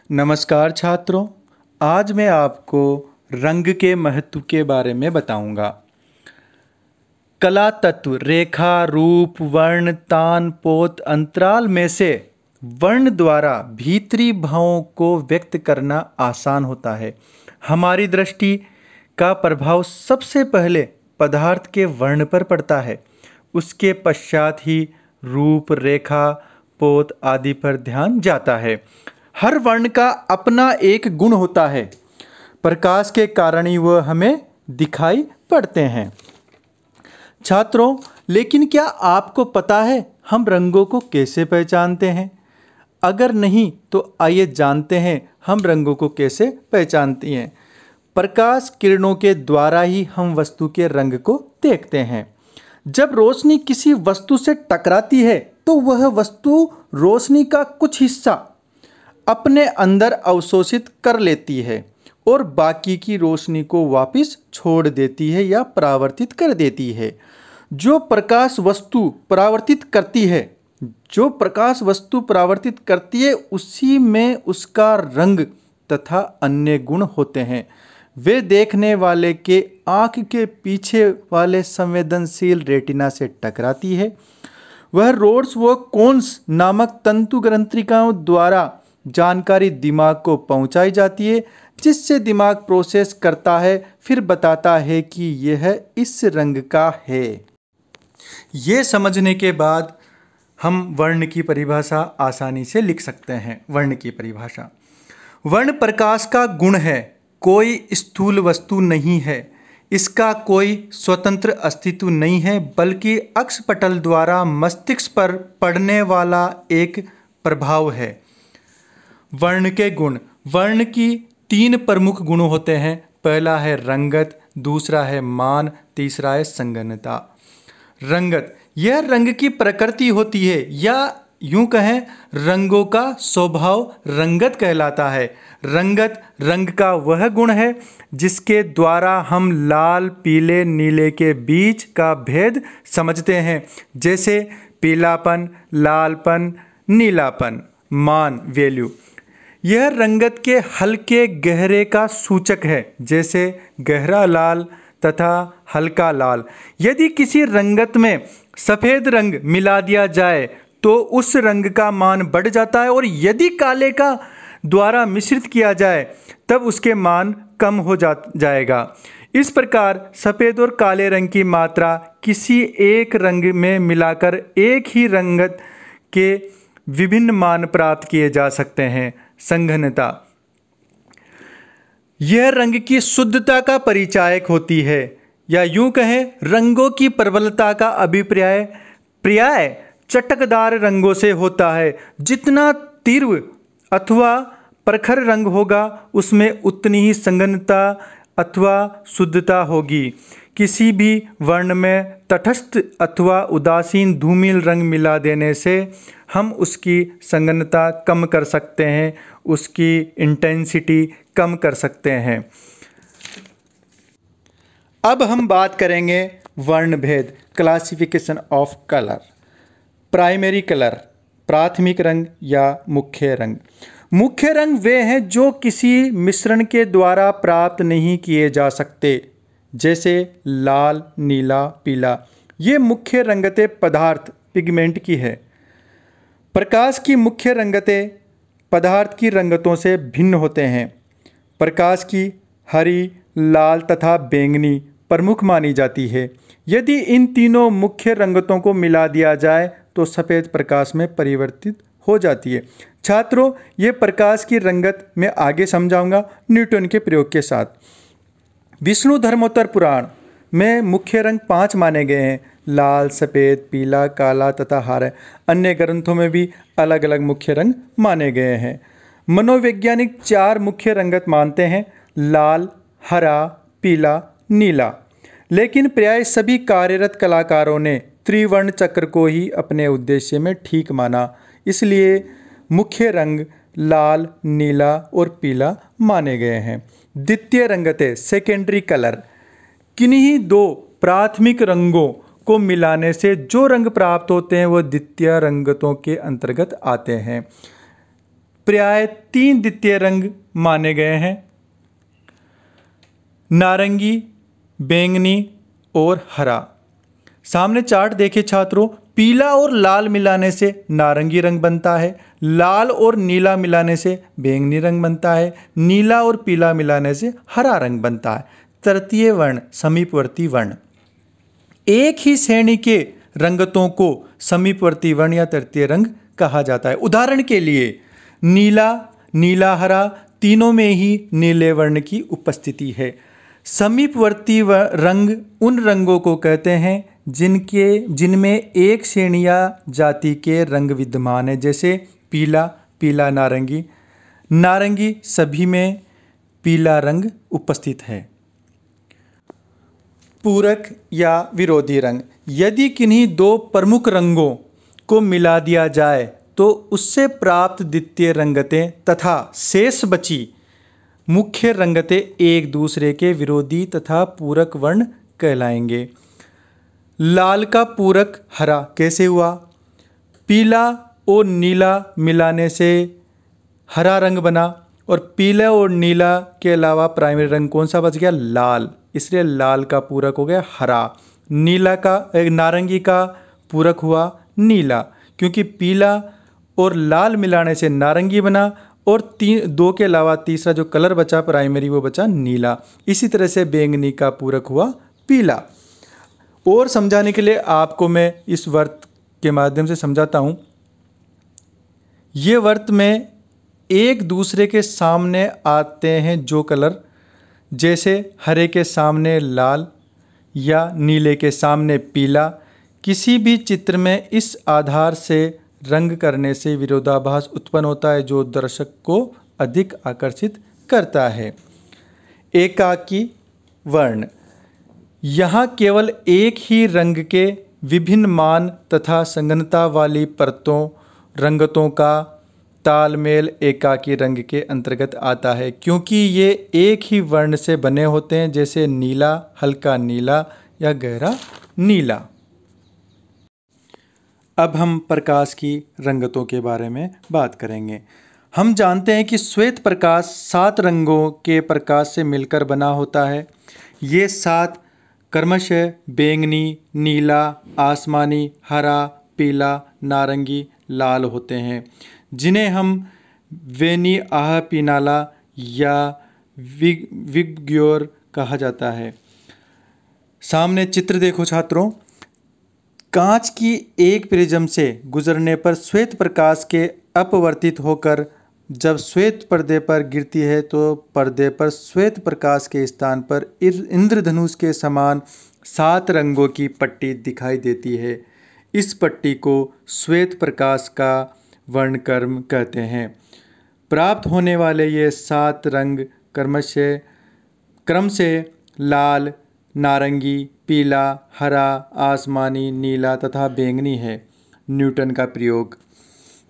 नमस्कार छात्रों, आज मैं आपको रंग के महत्व के बारे में बताऊंगा। कला तत्व रेखा, रूप, वर्ण, तान, पोत, अंतराल में से वर्ण द्वारा भीतरी भावों को व्यक्त करना आसान होता है। हमारी दृष्टि का प्रभाव सबसे पहले पदार्थ के वर्ण पर पड़ता है, उसके पश्चात ही रूप, रेखा, पोत आदि पर ध्यान जाता है। हर वर्ण का अपना एक गुण होता है, प्रकाश के कारण ही वह हमें दिखाई पड़ते हैं। छात्रों, लेकिन क्या आपको पता है हम रंगों को कैसे पहचानते हैं? अगर नहीं तो आइए जानते हैं हम रंगों को कैसे पहचानते हैं। प्रकाश किरणों के द्वारा ही हम वस्तु के रंग को देखते हैं। जब रोशनी किसी वस्तु से टकराती है तो वह वस्तु रोशनी का कुछ हिस्सा अपने अंदर अवशोषित कर लेती है और बाकी की रोशनी को वापस छोड़ देती है या परावर्तित कर देती है। जो प्रकाश वस्तु परावर्तित करती है उसी में उसका रंग तथा अन्य गुण होते हैं। वे देखने वाले के आँख के पीछे वाले संवेदनशील रेटिना से टकराती है। वह रोड्स व कोन्स नामक तंतु ग्रंथिकाओं द्वारा जानकारी दिमाग को पहुंचाई जाती है, जिससे दिमाग प्रोसेस करता है, फिर बताता है कि यह इस रंग का है। ये समझने के बाद हम वर्ण की परिभाषा आसानी से लिख सकते हैं। वर्ण की परिभाषा: वर्ण प्रकाश का गुण है, कोई स्थूल वस्तु नहीं है, इसका कोई स्वतंत्र अस्तित्व नहीं है, बल्कि अक्षपटल द्वारा मस्तिष्क पर पड़ने वाला एक प्रभाव है। वर्ण के गुण: वर्ण की 3 प्रमुख गुण होते हैं। पहला है रंगत, दूसरा है मान, तीसरा है संगतता। रंगत, यह रंग की प्रकृति होती है, या यूं कहें रंगों का स्वभाव रंगत कहलाता है। रंगत रंग का वह गुण है जिसके द्वारा हम लाल, पीले, नीले के बीच का भेद समझते हैं, जैसे पीलापन, लालपन, नीलापन। मान, वैल्यू, यह रंगत के हल्के गहरे का सूचक है, जैसे गहरा लाल तथा हल्का लाल। यदि किसी रंगत में सफ़ेद रंग मिला दिया जाए तो उस रंग का मान बढ़ जाता है, और यदि काले का द्वारा मिश्रित किया जाए तब उसके मान कम हो जाएगा। इस प्रकार सफ़ेद और काले रंग की मात्रा किसी एक रंग में मिलाकर एक ही रंगत के विभिन्न मान प्राप्त किए जा सकते हैं। संघनता, यह रंग की शुद्धता का परिचायक होती है, या यूं कहें रंगों की प्रबलता का पर्याय चटकदार रंगों से होता है। जितना तीव्र अथवा प्रखर रंग होगा उसमें उतनी ही संघनता अथवा शुद्धता होगी। किसी भी वर्ण में तटस्थ अथवा उदासीन धूमिल रंग मिला देने से हम उसकी संघनता कम कर सकते हैं, उसकी इंटेंसिटी कम कर सकते हैं। अब हम बात करेंगे वर्ण भेद, classification of colour. Primary colour, प्राथमिक रंग या मुख्य रंग। मुख्य रंग वे हैं जो किसी मिश्रण के द्वारा प्राप्त नहीं किए जा सकते, जैसे लाल, नीला, पीला। ये मुख्य रंगतें पदार्थ पिगमेंट की है। प्रकाश की मुख्य रंगतें पदार्थ की रंगतों से भिन्न होते हैं। प्रकाश की हरी, लाल तथा बैंगनी प्रमुख मानी जाती है। यदि इन तीनों मुख्य रंगतों को मिला दिया जाए तो सफ़ेद प्रकाश में परिवर्तित हो जाती है। छात्रों, ये प्रकाश की रंगत मैं आगे समझाऊंगा न्यूटन के प्रयोग के साथ। विष्णु धर्मोत्तर पुराण में मुख्य रंग 5 माने गए हैं: लाल, सफ़ेद, पीला, काला तथा हरा। अन्य ग्रंथों में भी अलग अलग मुख्य रंग माने गए हैं। मनोवैज्ञानिक 4 मुख्य रंगत मानते हैं: लाल, हरा, पीला, नीला। लेकिन प्राय सभी कार्यरत कलाकारों ने त्रिवर्ण चक्र को ही अपने उद्देश्य में ठीक माना, इसलिए मुख्य रंग लाल, नीला और पीला माने गए हैं। द्वितीय रंगतें, सेकेंडरी कलर, किन्हीं 2 प्राथमिक रंगों को मिलाने से जो रंग प्राप्त होते हैं वह द्वितीय रंगतों के अंतर्गत आते हैं। प्राय 3 द्वितीय रंग माने गए हैं, नारंगी, बैंगनी और हरा। सामने चार्ट देखिए छात्रों, पीला और लाल मिलाने से नारंगी रंग बनता है, लाल और नीला मिलाने से बैंगनी रंग बनता है, नीला और पीला मिलाने से हरा रंग बनता है। तृतीय वर्ण समीपवर्ती वर्ण। एक ही श्रेणी के रंगतों को समीपवर्ती वर्ण या तृतीय रंग कहा जाता है। उदाहरण के लिए नीला, नीला हरा, तीनों में ही नीले वर्ण की उपस्थिति है। समीपवर्ती रंग उन रंगों को कहते हैं जिनमें एक श्रेणी या जाति के रंग विद्यमान है, जैसे पीला, पीला नारंगी, नारंगी सभी में पीला रंग उपस्थित है। पूरक या विरोधी रंग। यदि किन्हीं दो प्रमुख रंगों को मिला दिया जाए तो उससे प्राप्त द्वितीय रंगतें तथा शेष बची मुख्य रंगतें एक दूसरे के विरोधी तथा पूरक वर्ण कहलाएंगे। लाल का पूरक हरा कैसे हुआ? पीला और नीला मिलाने से हरा रंग बना और पीला और नीला के अलावा प्राइमरी रंग कौन सा बच गया? लाल। इसलिए लाल का पूरक हो गया हरा। नीला का नारंगी का पूरक हुआ नीला, क्योंकि पीला और लाल मिलाने से नारंगी बना और दो के अलावा तीसरा जो कलर बचा प्राइमरी वो बचा नीला। इसी तरह से बैंगनी का पूरक हुआ पीला। और समझाने के लिए आपको मैं इस वर्त के माध्यम से समझाता हूँ। ये वर्त में एक दूसरे के सामने आते हैं जो कलर, जैसे हरे के सामने लाल या नीले के सामने पीला। किसी भी चित्र में इस आधार से रंग करने से विरोधाभास उत्पन्न होता है जो दर्शक को अधिक आकर्षित करता है। एकाकी वर्ण। यहाँ केवल एक ही रंग के विभिन्न मान तथा संगनता वाली परतों रंगतों का तालमेल एकाकी रंग के अंतर्गत आता है, क्योंकि ये एक ही वर्ण से बने होते हैं, जैसे नीला, हल्का नीला या गहरा नीला। अब हम प्रकाश की रंगतों के बारे में बात करेंगे। हम जानते हैं कि श्वेत प्रकाश 7 रंगों के प्रकाश से मिलकर बना होता है। ये 7 क्रमशः बैंगनी, नीला, आसमानी, हरा, पीला, नारंगी, लाल होते हैं, जिन्हें हम वेनी आह पिनाला या विग्योर कहा जाता है। सामने चित्र देखो छात्रों, कांच की एक प्रिज्म से गुजरने पर श्वेत प्रकाश के अपवर्तित होकर जब श्वेत पर्दे पर गिरती है तो पर्दे पर श्वेत प्रकाश के स्थान पर इंद्रधनुष के समान 7 रंगों की पट्टी दिखाई देती है। इस पट्टी को श्वेत प्रकाश का वर्णक्रम कहते हैं। प्राप्त होने वाले ये 7 रंग क्रम से लाल, नारंगी, पीला, हरा, आसमानी, नीला तथा बैंगनी है। न्यूटन का प्रयोग।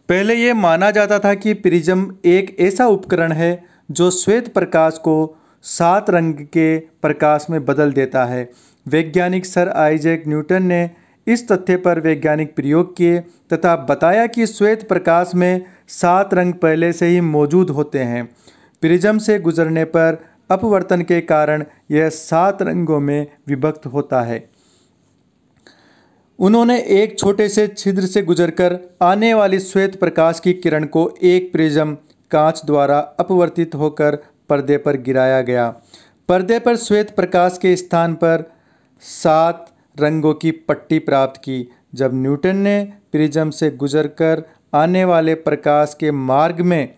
पहले ये माना जाता था कि प्रिज्म एक ऐसा उपकरण है जो श्वेत प्रकाश को 7 रंग के प्रकाश में बदल देता है। वैज्ञानिक सर आइजैक न्यूटन ने इस तथ्य पर वैज्ञानिक प्रयोग किए तथा बताया कि श्वेत प्रकाश में 7 रंग पहले से ही मौजूद होते हैं। प्रिज्म से गुजरने पर अपवर्तन के कारण यह 7 रंगों में विभक्त होता है। उन्होंने एक छोटे से छिद्र से गुजरकर आने वाली श्वेत प्रकाश की किरण को एक प्रिज्म कांच द्वारा अपवर्तित होकर पर्दे पर गिराया गया। पर्दे पर श्वेत प्रकाश के स्थान पर 7 रंगों की पट्टी प्राप्त की। जब न्यूटन ने प्रिज्म से गुजरकर आने वाले प्रकाश के मार्ग में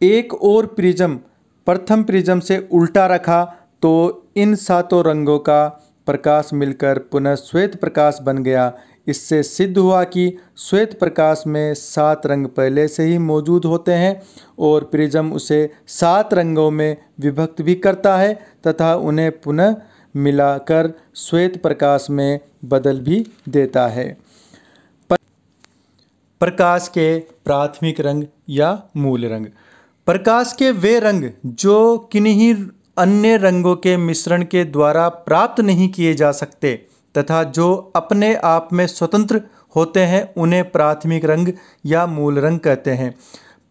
एक और प्रिज्म प्रथम प्रिज्म से उल्टा रखा तो इन 7 रंगों का प्रकाश मिलकर पुनः श्वेत प्रकाश बन गया। इससे सिद्ध हुआ कि श्वेत प्रकाश में 7 रंग पहले से ही मौजूद होते हैं और प्रिज्म उसे 7 रंगों में विभक्त भी करता है तथा उन्हें पुनः मिलाकर श्वेत प्रकाश में बदल भी देता है। प्रकाश के प्राथमिक रंग या मूल रंग। प्रकाश के वे रंग जो किन्हीं अन्य रंगों के मिश्रण के द्वारा प्राप्त नहीं किए जा सकते तथा जो अपने आप में स्वतंत्र होते हैं उन्हें प्राथमिक रंग या मूल रंग कहते हैं।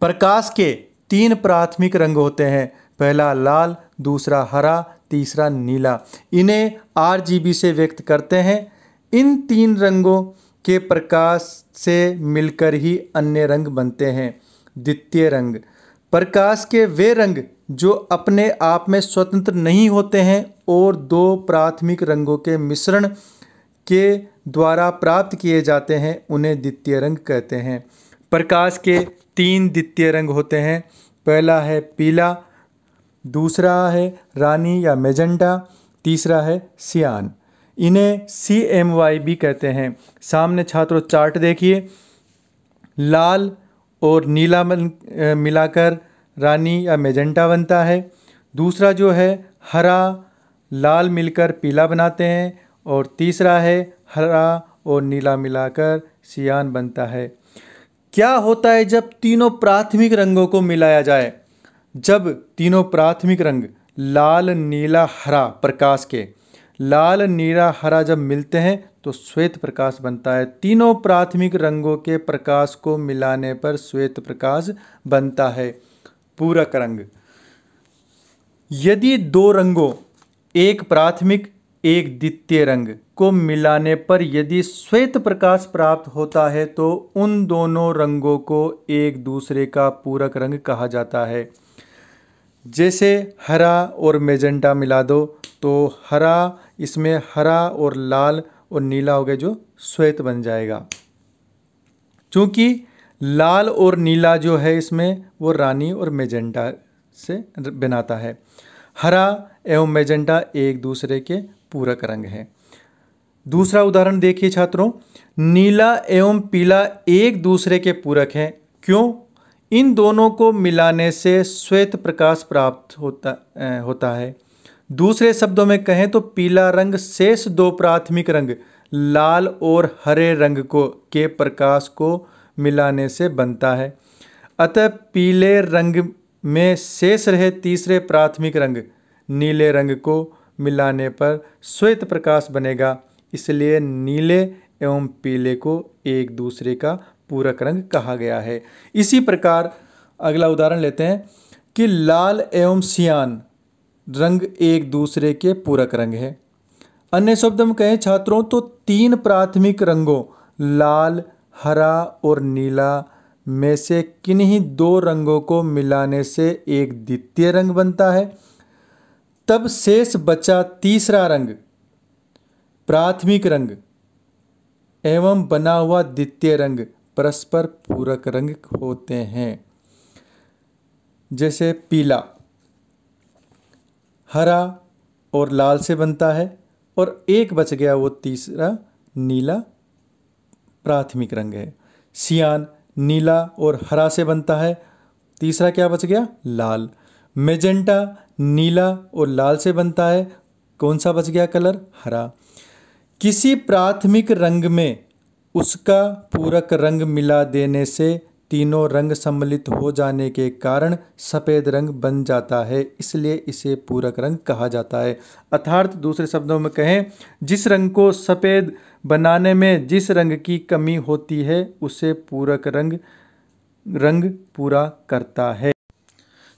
प्रकाश के 3 प्राथमिक रंग होते हैं, पहला लाल, दूसरा हरा, तीसरा नीला। इन्हें RGB से व्यक्त करते हैं। इन 3 रंगों के प्रकाश से मिलकर ही अन्य रंग बनते हैं। द्वितीय रंग, प्रकाश के वे रंग जो अपने आप में स्वतंत्र नहीं होते हैं और 2 प्राथमिक रंगों के मिश्रण के द्वारा प्राप्त किए जाते हैं, उन्हें द्वितीय रंग कहते हैं। प्रकाश के 3 द्वितीय रंग होते हैं, पहला है पीला, दूसरा है रानी या मैजेंटा, तीसरा है सियान। इन्हें CMY भी कहते हैं। सामने छात्रों चार्ट देखिए, लाल और नीला मिलाकर रानी या मैजेंटा बनता है। दूसरा जो है हरा लाल मिलकर पीला बनाते हैं और तीसरा है हरा और नीला मिलाकर सियान बनता है। क्या होता है जब तीनों प्राथमिक रंगों को मिलाया जाए? जब तीनों प्राथमिक रंग लाल नीला हरा प्रकाश के लाल नीला हरा जब मिलते हैं तो श्वेत प्रकाश बनता है। तीनों प्राथमिक रंगों के प्रकाश को मिलाने पर श्वेत प्रकाश बनता है। पूरक रंग, यदि 2 रंगों, एक प्राथमिक एक द्वितीय रंग को मिलाने पर यदि श्वेत प्रकाश प्राप्त होता है तो उन दोनों रंगों को एक दूसरे का पूरक रंग कहा जाता है। जैसे हरा और मैजेंटा मिला दो तो हरा, इसमें हरा और लाल और नीला हो गया जो श्वेत बन जाएगा। क्योंकि लाल और नीला जो है इसमें वो रानी और मैजेंटा से बनाता है। हरा एवं मैजेंटा एक दूसरे के पूरक रंग हैं। दूसरा उदाहरण देखिए छात्रों, नीला एवं पीला एक दूसरे के पूरक हैं। क्यों? इन दोनों को मिलाने से श्वेत प्रकाश प्राप्त होता है। दूसरे शब्दों में कहें तो पीला रंग शेष 2 प्राथमिक रंग लाल और हरे रंग के प्रकाश को मिलाने से बनता है। अतः पीले रंग में शेष रहे तीसरे प्राथमिक रंग नीले रंग को मिलाने पर श्वेत प्रकाश बनेगा। इसलिए नीले एवं पीले को एक दूसरे का पूरक रंग कहा गया है। इसी प्रकार अगला उदाहरण लेते हैं कि लाल एवं सियान रंग एक दूसरे के पूरक रंग है। अन्य शब्द में कहें छात्रों तो 3 प्राथमिक रंगों लाल, हरा और नीला में से किन्हीं 2 रंगों को मिलाने से एक द्वितीय रंग बनता है। तब शेष बचा तीसरा रंग प्राथमिक रंग एवं बना हुआ द्वितीय रंग परस्पर पूरक रंग होते हैं। जैसे पीला हरा और लाल से बनता है और एक बच गया वो तीसरा नीला प्राथमिक रंग है। सियान नीला और हरा से बनता है, तीसरा क्या बच गया? लाल। मैजेंटा नीला और लाल से बनता है, कौन सा बच गया कलर? हरा। किसी प्राथमिक रंग में उसका पूरक रंग मिला देने से तीनों रंग सम्मिलित हो जाने के कारण सफ़ेद रंग बन जाता है, इसलिए इसे पूरक रंग कहा जाता है। अर्थात दूसरे शब्दों में कहें, जिस रंग को सफ़ेद बनाने में जिस रंग की कमी होती है उसे पूरक रंग पूरा करता है।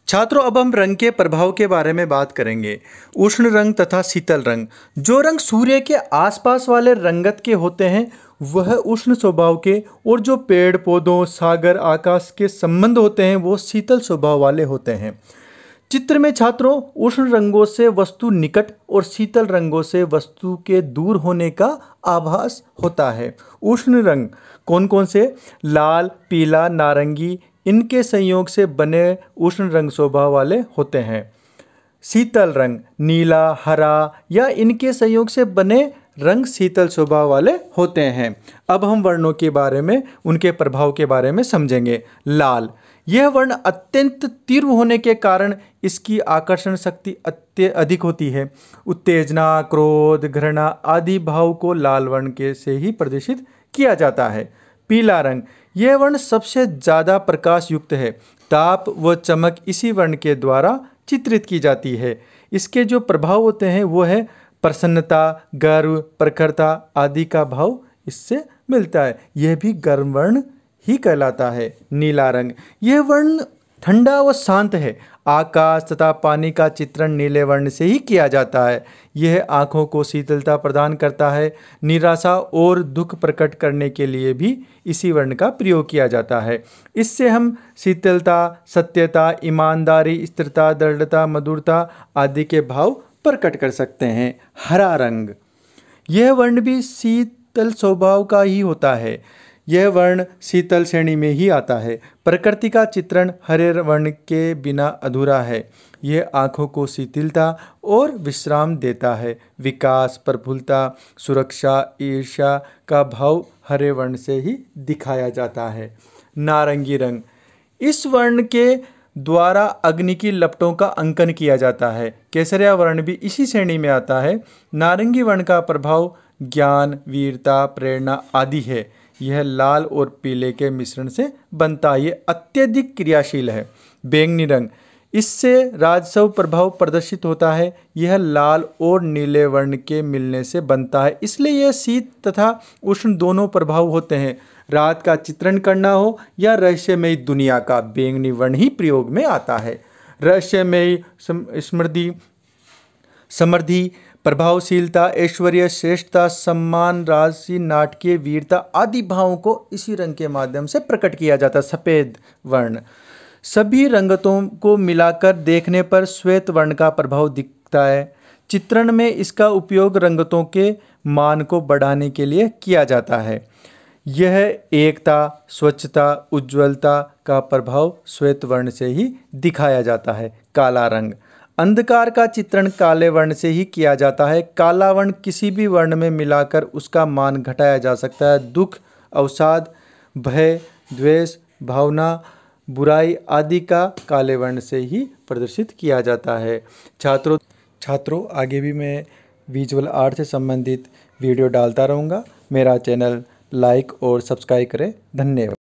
छात्रों, अब हम रंग के प्रभाव के बारे में बात करेंगे। उष्ण रंग तथा शीतल रंग। जो रंग सूर्य के आसपास वाले रंगत के होते हैं वह उष्ण स्वभाव के, और जो पेड़ पौधों, सागर, आकाश के संबंध होते हैं वो शीतल स्वभाव वाले होते हैं। चित्र में छात्रों उष्ण रंगों से वस्तु निकट और शीतल रंगों से वस्तु के दूर होने का आभास होता है। उष्ण रंग कौन कौन से? लाल, पीला, नारंगी, इनके संयोग से बने उष्ण रंग स्वभाव वाले होते हैं। शीतल रंग नीला, हरा या इनके संयोग से बने रंग शीतल स्वभाव वाले होते हैं। अब हम वर्णों के बारे में, उनके प्रभाव के बारे में समझेंगे। लाल, यह वर्ण अत्यंत तीव्र होने के कारण इसकी आकर्षण शक्ति अधिक होती है। उत्तेजना, क्रोध, घृणा आदि भाव को लाल वर्ण के से ही प्रदर्शित किया जाता है। पीला रंग, यह वर्ण सबसे ज़्यादा प्रकाश युक्त है। ताप व चमक इसी वर्ण के द्वारा चित्रित की जाती है। इसके जो प्रभाव होते हैं वो है प्रसन्नता, गर्व, प्रखरता आदि का भाव इससे मिलता है। यह भी गर्म वर्ण ही कहलाता है। नीला रंग, यह वर्ण ठंडा व शांत है। आकाश तथा पानी का चित्रण नीले वर्ण से ही किया जाता है। यह आँखों को शीतलता प्रदान करता है। निराशा और दुख प्रकट करने के लिए भी इसी वर्ण का प्रयोग किया जाता है। इससे हम शीतलता, सत्यता, ईमानदारी, स्थिरता, दृढ़ता, मधुरता आदि के भाव प्रकट कर सकते हैं। हरा रंग, यह वर्ण भी शीतल स्वभाव का ही होता है। यह वर्ण शीतल श्रेणी में ही आता है। प्रकृति का चित्रण हरे वर्ण के बिना अधूरा है। यह आँखों को शिथिलता और विश्राम देता है। विकास, प्रफुल्लता, सुरक्षा, ईर्ष्या का भाव हरे वर्ण से ही दिखाया जाता है। नारंगी रंग, इस वर्ण के द्वारा अग्नि की लपटों का अंकन किया जाता है। केसरिया वर्ण भी इसी श्रेणी में आता है। नारंगी वर्ण का प्रभाव ज्ञान, वीरता, प्रेरणा आदि है। यह लाल और पीले के मिश्रण से बनता है। यह अत्यधिक क्रियाशील है। बैंगनी रंग, इससे राजस्व प्रभाव प्रदर्शित होता है। यह लाल और नीले वर्ण के मिलने से बनता है, इसलिए यह शीत तथा उष्ण दोनों प्रभाव होते हैं। रात का चित्रण करना हो या रहस्यमयी दुनिया का, बैंगनी वर्ण ही प्रयोग में आता है। रहस्यमयी, समृद्धि, प्रभावशीलता, ऐश्वर्य, श्रेष्ठता, सम्मान, राशि, नाटकीय, वीरता आदि भावों को इसी रंग के माध्यम से प्रकट किया जाता है। सफ़ेद वर्ण, सभी रंगतों को मिलाकर देखने पर श्वेत वर्ण का प्रभाव दिखता है। चित्रण में इसका उपयोग रंगतों के मान को बढ़ाने के लिए किया जाता है। यह एकता, स्वच्छता, उज्ज्वलता का प्रभाव श्वेत वर्ण से ही दिखाया जाता है। काला रंग, अंधकार का चित्रण काले वर्ण से ही किया जाता है। काला वर्ण किसी भी वर्ण में मिलाकर उसका मान घटाया जा सकता है। दुख, अवसाद, भय, द्वेष, भावना, बुराई आदि का काले वर्ण से ही प्रदर्शित किया जाता है। छात्रों आगे भी मैं विजुअल आर्ट से संबंधित वीडियो डालता रहूँगा। मेरा चैनल लाइक और सब्सक्राइब करें। धन्यवाद।